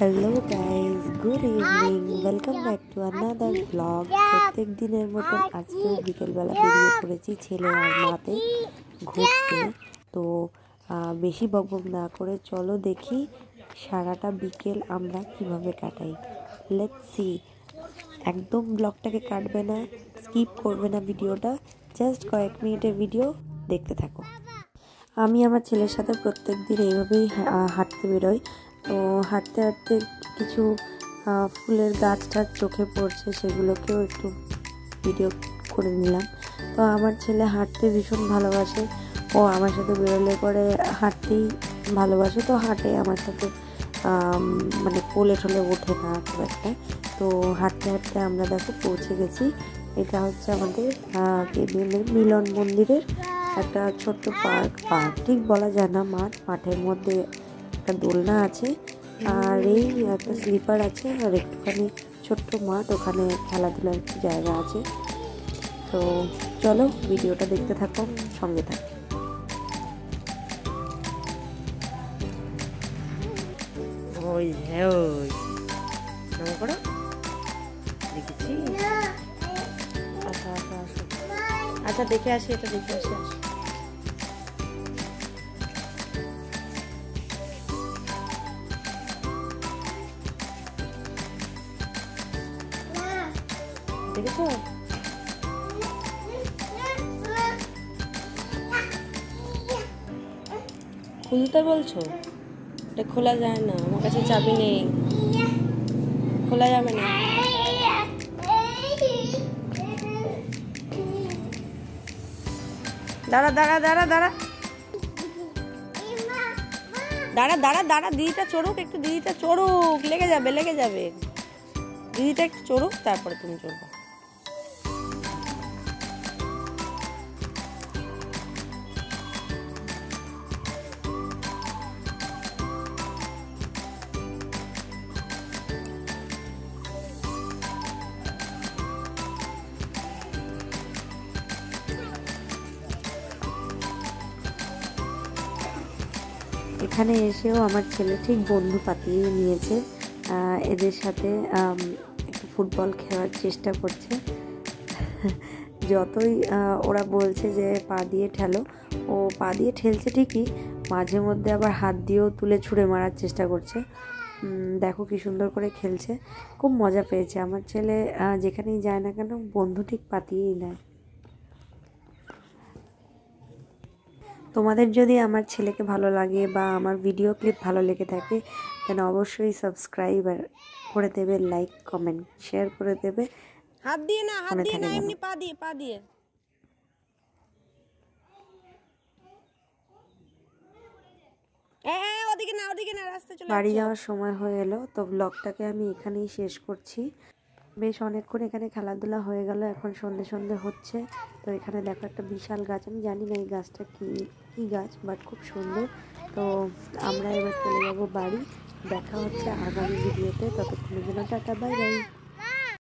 Hello guys, good evening, welcome back to another blog. প্রত্যেক দিনের মতন আজকেও বিকেলবেলা বেরিয়ে পড়েছি ছেলে আর মাতে ঘুরতে। তো বেশি বকবক না করে চলো দেখি সারাটা বিকেল আমরা কিভাবে কাটাই। Let's see. একদম ব্লগটাকে কাটবে না, স্কিপ করবে না ভিডিওটা, জাস্ট কয়েক মিনিটের ভিডিও দেখতে থাকো। আমি আমার ছেলের সাথে প্রত্যেক দিন এইভাবেই হাঁটতে বেরোই। তো হাঁটতে হাঁটতে কিছু ফুলের গাছ টাছ চোখে পড়ছে, সেগুলোকেও একটু ভিডিও করে নিলাম। তো আমার ছেলে হাঁটতে ভীষণ ভালোবাসে, ও আমার সাথে বেরোলে পরে হাঁটতেই ভালোবাসে, তো হাঁটে আমার সাথে, মানে কোলে ঠোলে ওঠে না খুব একটা। তো হাঁটতে হাঁটতে আমরা দেখো পৌঁছে গেছি। এটা হচ্ছে আমাদের মিলন মন্দিরের একটা ছোট্ট পার্ক ঠিক বলা যায় না, মাঠের মধ্যে একটা দোলনা আছে, আর এই একটা স্লিপার আছে, আর একটুখানি ছোট্ট মাঠ, ওখানে খেলাধুলার একটু জায়গা আছে। তো চলো ভিডিওটা দেখতে থাকো, সঙ্গে থাকো। ওই হ্যাঁ, ওই কেমন করো দেখেছি। আচ্ছা আচ্ছা আচ্ছা আচ্ছা, দেখে আসি, এটা দেখে আসি। দেখেছো? খুলতে বলছো? এটা খোলা যায় না, আমার কাছে চাবি নেই, খোলা যাবে না। দাঁড়া দাঁড়া দাঁড়া দাঁড়া দাঁড়া দাঁড়া দাঁড়া দিদিটা চড়ুক, একটু দিদিটা চড়ুক, লেগে যাবে। দিদিটা একটু চড়ুক, তারপরে তুমি চড়বে। এখানে এসেও আমার ছেলে ঠিক বন্ধু পাতিয়ে নিয়েছে, এদের সাথে একটু ফুটবল খেলার চেষ্টা করছে। যতই ওরা বলছে যে পা দিয়ে ঠেলো, ও পা দিয়ে ঠেলছে ঠিকই, মাঝে মধ্যে আবার হাত দিয়েও তুলে ছুঁড়ে মারার চেষ্টা করছে। দেখো কি সুন্দর করে খেলছে, খুব মজা পেয়েছে আমার ছেলে। যেখানেই যায় না কেন বন্ধু ঠিক পাতিয়েই নেয়। তোমাদের যদি আমার ছেলেকে ভালো লাগে বা আমার ভিডিও ক্লিপ ভালো লেগে থাকে, দেন অবশ্যই সাবস্ক্রাইব করে দেবে, লাইক কমেন্ট শেয়ার করে দেবে। হাত দিয়ে না, এমনি পা দিয়ে। ওদিকে না, রাস্তা চলে বাড়ি যাওয়ার সময় হয়ে এলো, তো ব্লগটাকে আমি এখানেই শেষ করছি। বেশ অনেকক্ষণ এখানে খেলাধুলা হয়ে গেল, এখন সন্ধে হচ্ছে। তো এখানে দেখো একটা বিশাল গাছ, আমি জানি না এই গাছটা কি গাছ, বাট খুব সুন্দর। তো আমরা এবার চলে যাবো বাড়ি। দেখা হচ্ছে আগামী ভিডিওতে, ততক্ষণের জন্য টাটা, বাই বাই।